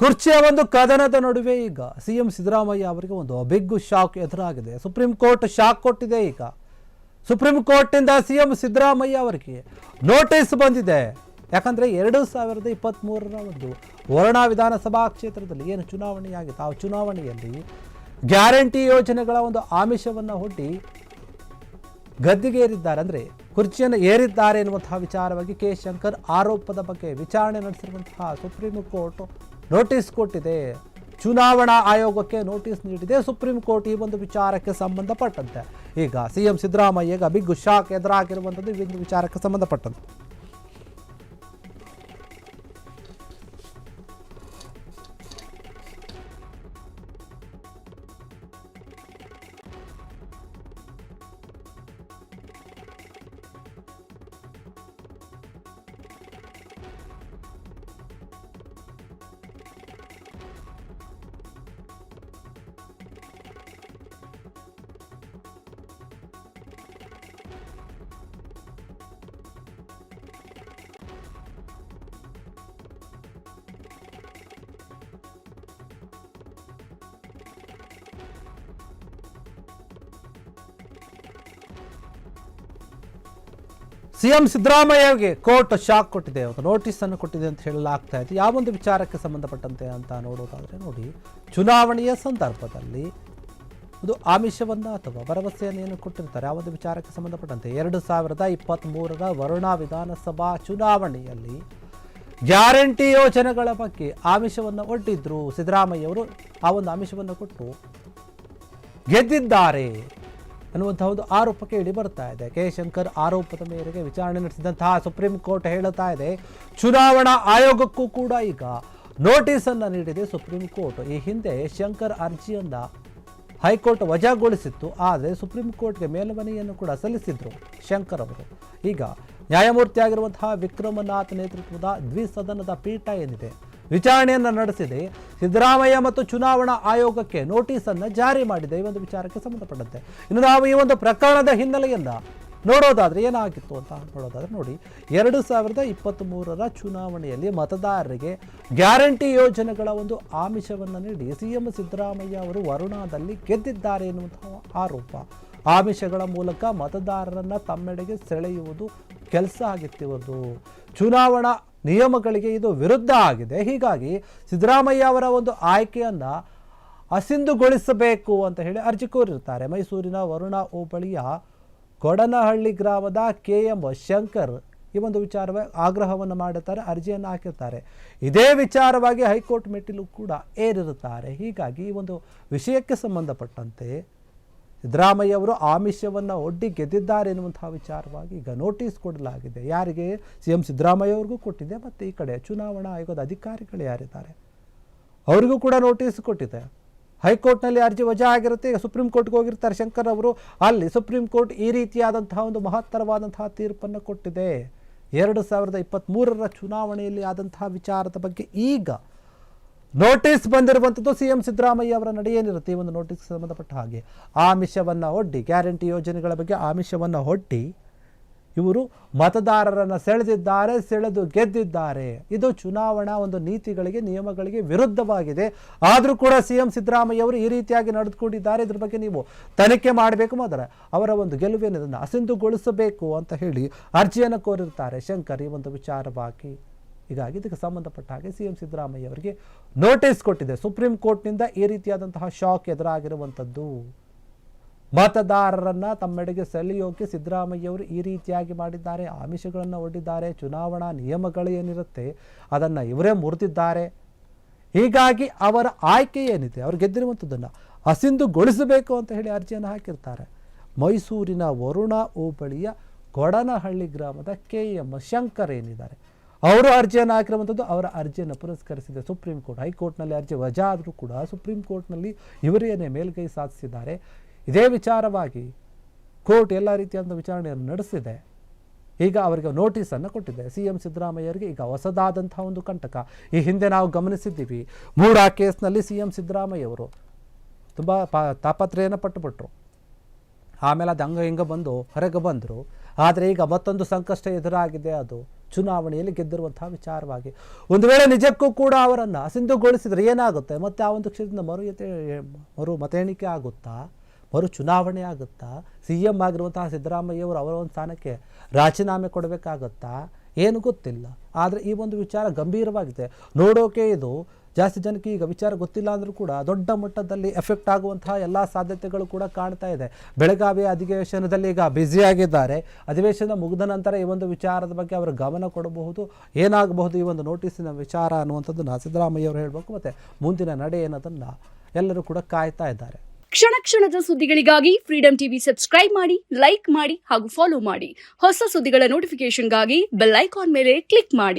ಕುರ್ಚಿಯ ಒಂದು ಕದನದ ನಡುವೆ ಈಗ ಸಿಎಂ ಸಿದ್ದರಾಮಯ್ಯ ಅವರಿಗೆ ಒಂದು ಬಿಗ್ ಶಾಕ್ ಎದುರಾಗಿದೆ. ಸುಪ್ರೀಂ ಕೋರ್ಟ್ ಶಾಕ್ ಕೊಟ್ಟಿದೆ. ಈಗ ಸುಪ್ರೀಂ ಕೋರ್ಟ್ನಿಂದ ಸಿಎಂ ಸಿದ್ದರಾಮಯ್ಯ ಅವರಿಗೆ ನೋಟಿಸ್ ಬಂದಿದೆ. ಯಾಕಂದರೆ 2023ರ ಒಂದು ವರುಣಾ ವಿಧಾನಸಭಾ ಕ್ಷೇತ್ರದಲ್ಲಿ ಏನು ಚುನಾವಣೆಯಾಗಿತ್ತು, ಆ ಚುನಾವಣೆಯಲ್ಲಿ ಗ್ಯಾರಂಟಿ ಯೋಜನೆಗಳ ಒಂದು ಆಮಿಷವನ್ನು ಒಡ್ಡಿ ಗದ್ದಿಗೆ ಏರಿದ್ದಾರೆ, ಅಂದರೆ ಕುರ್ಚಿಯನ್ನು ಏರಿದ್ದಾರೆ ಎನ್ನುವಂತಹ ವಿಚಾರವಾಗಿ ಕೆ ಶಂಕರ್ ಆರೋಪದ ಬಗ್ಗೆ ವಿಚಾರಣೆ ನಡೆಸಿರುವಂತಹ ಸುಪ್ರೀಂ ಕೋರ್ಟ್ ನೋಟಿಸ್ ಕೊಟ್ಟಿದೆ. ಚುನಾವಣಾ ಆಯೋಗಕ್ಕೆ ನೋಟಿಸ್ ನೀಡಿದೆ ಸುಪ್ರೀಂ ಕೋರ್ಟ್ ಈ ಒಂದು ವಿಚಾರಕ್ಕೆ ಸಂಬಂಧಪಟ್ಟಂತೆ. ಈಗ ಸಿಎಂ ಸಿದ್ದರಾಮಯ್ಯಗೆ ಬಿಗ್ ಶಾಕ್ ಎದುರಾಗಿರುವಂಥದ್ದು ಈ ಒಂದು ವಿಚಾರಕ್ಕೆ ಸಂಬಂಧಪಟ್ಟಂತೆ. ಸಿಎಂ ಸಿದ್ದರಾಮಯ್ಯಗೆ ಕೋರ್ಟ್ ಶಾಕ್ ಕೊಟ್ಟಿದೆ, ಒಂದು ನೋಟಿಸ್ ಅನ್ನು ಕೊಟ್ಟಿದೆ ಅಂತ ಹೇಳಲಾಗ್ತಾ ಇದೆ. ಯಾವ ಒಂದು ವಿಚಾರಕ್ಕೆ ಸಂಬಂಧಪಟ್ಟಂತೆ ಅಂತ ನೋಡೋದಾದರೆ ನೋಡಿ, ಚುನಾವಣೆಯ ಸಂದರ್ಭದಲ್ಲಿ ಒಂದು ಆಮಿಷವನ್ನು ಅಥವಾ ಭರವಸೆಯನ್ನು ಏನು ಕೊಟ್ಟಿರ್ತಾರೆ ಆ ಒಂದು ವಿಚಾರಕ್ಕೆ ಸಂಬಂಧಪಟ್ಟಂತೆ 2023ರ ವರುಣಾ ವಿಧಾನಸಭಾ ಚುನಾವಣೆಯಲ್ಲಿ ಗ್ಯಾರಂಟಿ ಯೋಜನೆಗಳ ಬಗ್ಗೆ ಆಮಿಷವನ್ನು ಒಡ್ಡಿದ್ರು ಸಿದ್ದರಾಮಯ್ಯವರು. ಆ ಒಂದು ಆಮಿಷವನ್ನು ಕೊಟ್ಟು ಗೆದ್ದಿದ್ದಾರೆ ಅನ್ನುವಂತಹ ಒಂದು ಆರೋಪ ಕೇಳಿ ಬರ್ತಾ ಇದೆ. ಕೆ ಶಂಕರ್ ಆರೋಪದ ಮೇರೆಗೆ ವಿಚಾರಣೆ ನಡೆಸಿದಂತಹ ಸುಪ್ರೀಂ ಕೋರ್ಟ್ ಹೇಳುತ್ತಾ ಇದೆ, ಚುನಾವಣಾ ಆಯೋಗಕ್ಕೂ ಕೂಡ ಈಗ ನೋಟಿಸನ್ನು ನೀಡಿದೆ ಸುಪ್ರೀಂ ಕೋರ್ಟ್. ಈ ಹಿಂದೆ ಶಂಕರ್ ಅರ್ಜಿಯನ್ನು ಹೈಕೋರ್ಟ್ ವಜಾಗೊಳಿಸಿತ್ತು, ಆದರೆ ಸುಪ್ರೀಂ ಕೋರ್ಟ್ಗೆ ಮೇಲ್ಮನವಿಯನ್ನು ಕೂಡ ಸಲ್ಲಿಸಿದ್ರು ಶಂಕರ್ ಅವರು. ಈಗ ನ್ಯಾಯಮೂರ್ತಿ ಆಗಿರುವಂತಹ ವಿಕ್ರಮನಾಥ್ ನೇತೃತ್ವದ ದ್ವಿಸದನದ ಪೀಠ ಏನಿದೆ ವಿಚಾರಣೆಯನ್ನು ನಡೆಸಿದೆ. ಸಿದ್ದರಾಮಯ್ಯ ಮತ್ತು ಚುನಾವಣಾ ಆಯೋಗಕ್ಕೆ ನೋಟಿಸನ್ನು ಜಾರಿ ಮಾಡಿದೆ ಈ ಒಂದು ವಿಚಾರಕ್ಕೆ ಸಂಬಂಧಪಟ್ಟಂತೆ. ಇನ್ನು ನಾವು ಈ ಒಂದು ಪ್ರಕರಣದ ಹಿನ್ನೆಲೆಯನ್ನು ನೋಡೋದಾದರೆ ಏನಾಗಿತ್ತು ಅಂತ ನೋಡೋದಾದರೆ ನೋಡಿ, 2023ರ ಚುನಾವಣೆಯಲ್ಲಿ ಮತದಾರರಿಗೆ ಗ್ಯಾರಂಟಿ ಯೋಜನೆಗಳ ಒಂದು ಆಮಿಷವನ್ನು ನೀಡಿ ಸಿಎಂ ಸಿದ್ದರಾಮಯ್ಯ ಅವರು ವರುಣಾದಲ್ಲಿ ಗೆದ್ದಿದ್ದಾರೆ ಎನ್ನುವಂತಹ ಆರೋಪ. ಆಮಿಷಗಳ ಮೂಲಕ ಮತದಾರರನ್ನು ತಮ್ಮೆಡೆಗೆ ಸೆಳೆಯುವುದು ಕೆಲಸ ಆಗಿತ್ತಿರುವುದು ಚುನಾವಣಾ ನಿಯಮಗಳಿಗೆ ಇದು ವಿರುದ್ಧ ಆಗಿದೆ. ಹೀಗಾಗಿ ಸಿದ್ದರಾಮಯ್ಯ ಅವರ ಒಂದು ಆಯ್ಕೆಯನ್ನು ಅಸಿಂಧುಗೊಳಿಸಬೇಕು ಅಂತ ಹೇಳಿ ಅರ್ಜಿ ಕೋರಿರ್ತಾರೆ. ಮೈಸೂರಿನ ವರುಣಾ ಹೋಬಳಿಯ ಕೊಡನಹಳ್ಳಿ ಗ್ರಾಮದ KM ಶಂಕರ್ ಈ ಒಂದು ವಿಚಾರವಾಗಿ ಆಗ್ರಹವನ್ನು ಮಾಡುತ್ತಾರೆ, ಅರ್ಜಿಯನ್ನು ಹಾಕಿರ್ತಾರೆ. ಇದೇ ವಿಚಾರವಾಗಿ ಹೈಕೋರ್ಟ್ ಮೆಟ್ಟಿಲು ಕೂಡ ಏರಿರುತ್ತಾರೆ. ಹೀಗಾಗಿ ಈ ಒಂದು ವಿಷಯಕ್ಕೆ ಸಂಬಂಧಪಟ್ಟಂತೆ ಸಿದ್ದರಾಮಯ್ಯ ಅವರು ಆಮಿಷವನ್ನು ಒಡ್ಡಿ ಗೆದ್ದಿದ್ದಾರೆ ಎನ್ನುವಂತಹ ವಿಚಾರವಾಗಿ ಈಗ ನೋಟಿಸ್ ಕೊಡಲಾಗಿದೆ. ಯಾರಿಗೆ? ಸಿಎಂ ಸಿದ್ದರಾಮಯ್ಯ ಅವ್ರಿಗೂ ಕೊಟ್ಟಿದೆ, ಮತ್ತು ಈ ಕಡೆ ಚುನಾವಣಾ ಆಯೋಗದ ಅಧಿಕಾರಿಗಳು ಯಾರಿದ್ದಾರೆ ಅವರಿಗೂ ಕೂಡ ನೋಟಿಸ್ ಕೊಟ್ಟಿದೆ. ಹೈಕೋರ್ಟ್ನಲ್ಲಿ ಅರ್ಜಿ ವಜಾ ಆಗಿರುತ್ತೆ, ಈಗ ಸುಪ್ರೀಂ ಕೋರ್ಟ್ಗೆ ಹೋಗಿರ್ತಾರೆ ಶಂಕರ್ ಅವರು. ಅಲ್ಲಿ ಸುಪ್ರೀಂ ಕೋರ್ಟ್ ಈ ರೀತಿಯಾದಂತಹ ಒಂದು ಮಹತ್ತರವಾದಂತಹ ತೀರ್ಪನ್ನು ಕೊಟ್ಟಿದೆ. 2023ರ ಚುನಾವಣೆಯಲ್ಲಿ ಆದಂತಹ ವಿಚಾರದ ಬಗ್ಗೆ ಈಗ ನೋಟಿಸ್ ಬಂದಿರುವಂಥದ್ದು ಸಿಎಂ ಸಿದ್ದರಾಮಯ್ಯ ಅವರ ನಡೆ ಏನಿರುತ್ತೆ ಈ ಒಂದು ನೋಟಿಸ್ಗೆ ಸಂಬಂಧಪಟ್ಟ ಹಾಗೆ ಆಮಿಷವನ್ನು ಒಡ್ಡಿ, ಗ್ಯಾರಂಟಿ ಯೋಜನೆಗಳ ಬಗ್ಗೆ ಆಮಿಷವನ್ನು ಒಡ್ಡಿ ಇವರು ಮತದಾರರನ್ನು ಸೆಳೆದಿದ್ದಾರೆ, ಸೆಳೆದು ಗೆದ್ದಿದ್ದಾರೆ. ಇದು ಚುನಾವಣಾ ಒಂದು ನೀತಿಗಳಿಗೆ ನಿಯಮಗಳಿಗೆ ವಿರುದ್ಧವಾಗಿದೆ. ಆದರೂ ಕೂಡ ಸಿಎಂ ಸಿದ್ದರಾಮಯ್ಯ ಅವರು ಈ ರೀತಿಯಾಗಿ ನಡೆದುಕೊಂಡಿದ್ದಾರೆ, ಇದ್ರ ಬಗ್ಗೆ ನೀವು ತನಿಖೆ ಮಾಡಬೇಕು, ಮಾತ್ರ ಅವರ ಒಂದು ಗೆಲುವೇನದನ್ನು ಅಸಿಂಧುಗೊಳಿಸಬೇಕು ಅಂತ ಹೇಳಿ ಅರ್ಜಿಯನ್ನು ಕೋರಿರ್ತಾರೆ ಶಂಕರ್ ಈ ಒಂದು ವಿಚಾರವಾಗಿ. ಹೀಗಾಗಿ ಇದಕ್ಕೆ ಸಂಬಂಧಪಟ್ಟ ಹಾಗೆ ಸಿಎಂ ಸಿದ್ದರಾಮಯ್ಯ ಅವರಿಗೆ ನೋಟಿಸ್ ಕೊಟ್ಟಿದೆ ಸುಪ್ರೀಂ ಕೋರ್ಟ್ನಿಂದ. ಈ ರೀತಿಯಾದಂತಹ ಶಾಕ್ ಎದುರಾಗಿರುವಂಥದ್ದು. ಮತದಾರರನ್ನು ತಮ್ಮೆಡೆಗೆ ಸೆಳೆಯೋಕೆ ಸಿದ್ದರಾಮಯ್ಯ ಅವರು ಈ ರೀತಿಯಾಗಿ ಮಾಡಿದ್ದಾರೆ, ಆಮಿಷಗಳನ್ನು ಒಡ್ಡಿದ್ದಾರೆ. ಚುನಾವಣಾ ನಿಯಮಗಳು ಏನಿರುತ್ತೆ ಅದನ್ನು ಇವರೇ ಮುರಿದಿದ್ದಾರೆ. ಹೀಗಾಗಿ ಅವರ ಆಯ್ಕೆ ಏನಿದೆ, ಅವರು ಗೆದ್ದಿರುವಂಥದ್ದನ್ನು ಅಸಿಂಧುಗೊಳಿಸಬೇಕು ಅಂತ ಹೇಳಿ ಅರ್ಜಿಯನ್ನು ಹಾಕಿರ್ತಾರೆ. ಮೈಸೂರಿನ ವರುಣಾ ಹೋಬಳಿಯ ಕೊಡನಹಳ್ಳಿ ಗ್ರಾಮದ KM ಶಂಕರ್ ಏನಿದ್ದಾರೆ ಅವರು ಅರ್ಜಿಯನ್ನು ಹಾಕಿರುವಂಥದ್ದು. ಅವರ ಅರ್ಜಿಯನ್ನು ಪುರಸ್ಕರಿಸಿದೆ ಸುಪ್ರೀಂ ಕೋರ್ಟ್. ಹೈಕೋರ್ಟ್ನಲ್ಲಿ ಅರ್ಜಿ ವಜಾ ಆದರೂ ಕೂಡ ಸುಪ್ರೀಂ ಕೋರ್ಟ್ನಲ್ಲಿ ಇವರೇನೇ ಮೇಲ್ಗೈ ಸಾಧಿಸಿದ್ದಾರೆ. ಇದೇ ವಿಚಾರವಾಗಿ ಕೋರ್ಟ್ ಎಲ್ಲ ರೀತಿಯಾದ ವಿಚಾರಣೆಯನ್ನು ನಡೆಸಿದೆ. ಈಗ ಅವರಿಗೆ ನೋಟಿಸನ್ನು ಕೊಟ್ಟಿದೆ. ಸಿಎಂ ಸಿದ್ದರಾಮಯ್ಯರಿಗೆ ಈಗ ಹೊಸದಾದಂತಹ ಒಂದು ಕಂಟಕ. ಈ ಹಿಂದೆ ನಾವು ಗಮನಿಸಿದ್ದೀವಿ, ಮೂಡಾ ಕೇಸ್ನಲ್ಲಿ ಸಿಎಂ ಸಿದ್ದರಾಮಯ್ಯ ಅವರು ತುಂಬ ತಾಪತ್ರೆಯನ್ನು ಪಟ್ಟುಬಿಟ್ರು. ಆಮೇಲೆ ಅದು ಹಂಗೆ ಹಿಂಗೆ ಬಂದು ಹೊರಗೆ ಬಂದರು. ಆದರೆ ಈಗ ಮತ್ತೊಂದು ಸಂಕಷ್ಟ ಎದುರಾಗಿದೆ, ಅದು ಚುನಾವಣೆಯಲ್ಲಿ ಗೆದ್ದಿರುವಂತಹ ವಿಚಾರವಾಗಿ. ಒಂದು ವೇಳೆ ನಿಜಕ್ಕೂ ಕೂಡ ಅವರನ್ನು ಅಸಿಂಧುಗೊಳಿಸಿದರೆ ಏನಾಗುತ್ತೆ? ಮತ್ತು ಆ ಒಂದು ಕ್ಷೇತ್ರದಿಂದ ಮರು ಮತ ಎಣಿಕೆ ಆಗುತ್ತಾ, ಮರು ಚುನಾವಣೆ ಆಗುತ್ತಾ, CM ಆಗಿರುವಂತಹ ಸಿದ್ದರಾಮಯ್ಯವರು ಅವರ ಒಂದು ಸ್ಥಾನಕ್ಕೆ ರಾಜೀನಾಮೆ ಕೊಡಬೇಕಾಗುತ್ತಾ, ಏನು ಗೊತ್ತಿಲ್ಲ. ಆದರೆ ಈ ಒಂದು ವಿಚಾರ ಗಂಭೀರವಾಗಿದೆ. ನೋಡೋಕೆ ಇದು ಜಾಸ್ತಿ ಜನಕ್ಕೆ ಈಗ ವಿಚಾರ ಗೊತ್ತಿಲ್ಲ ಅಂದರೂ ಕೂಡ ದೊಡ್ಡ ಮಟ್ಟದಲ್ಲಿ ಎಫೆಕ್ಟ್ ಆಗುವಂತಹ ಎಲ್ಲ ಸಾಧ್ಯತೆಗಳು ಕೂಡ ಕಾಣ್ತಾ ಇದೆ. ಬೆಳಗಾವಿ ಅಧಿವೇಶನದಲ್ಲಿ ಈಗ ಬ್ಯುಸಿಯಾಗಿದ್ದಾರೆ. ಅಧಿವೇಶನ ಮುಗಿದ ನಂತರ ಈ ಒಂದು ವಿಚಾರದ ಬಗ್ಗೆ ಅವರು ಗಮನ ಕೊಡಬಹುದು. ಏನಾಗಬಹುದು ಈ ಒಂದು ನೋಟಿಸಿನ ವಿಚಾರ ಅನ್ನುವಂಥದ್ದನ್ನು ಸಿದ್ದರಾಮಯ್ಯ ಅವರು ಹೇಳಬೇಕು. ಮತ್ತು ಮುಂದಿನ ನಡೆ ಏನದನ್ನು ಎಲ್ಲರೂ ಕೂಡ ಕಾಯ್ತಾ ಇದ್ದಾರೆ. ಕ್ಷಣ ಕ್ಷಣದ ಸುದ್ದಿಗಳಿಗಾಗಿ ಫ್ರೀಡಂ ಟಿವಿ ಸಬ್ಸ್ಕ್ರೈಬ್ ಮಾಡಿ, ಲೈಕ್ ಮಾಡಿ ಹಾಗೂ ಫಾಲೋ ಮಾಡಿ. ಹೊಸ ಸುದ್ದಿಗಳ ನೋಟಿಫಿಕೇಶನ್ಗಾಗಿ ಬೆಲ್ ಐಕಾನ್ ಮೇಲೆ ಕ್ಲಿಕ್ ಮಾಡಿ.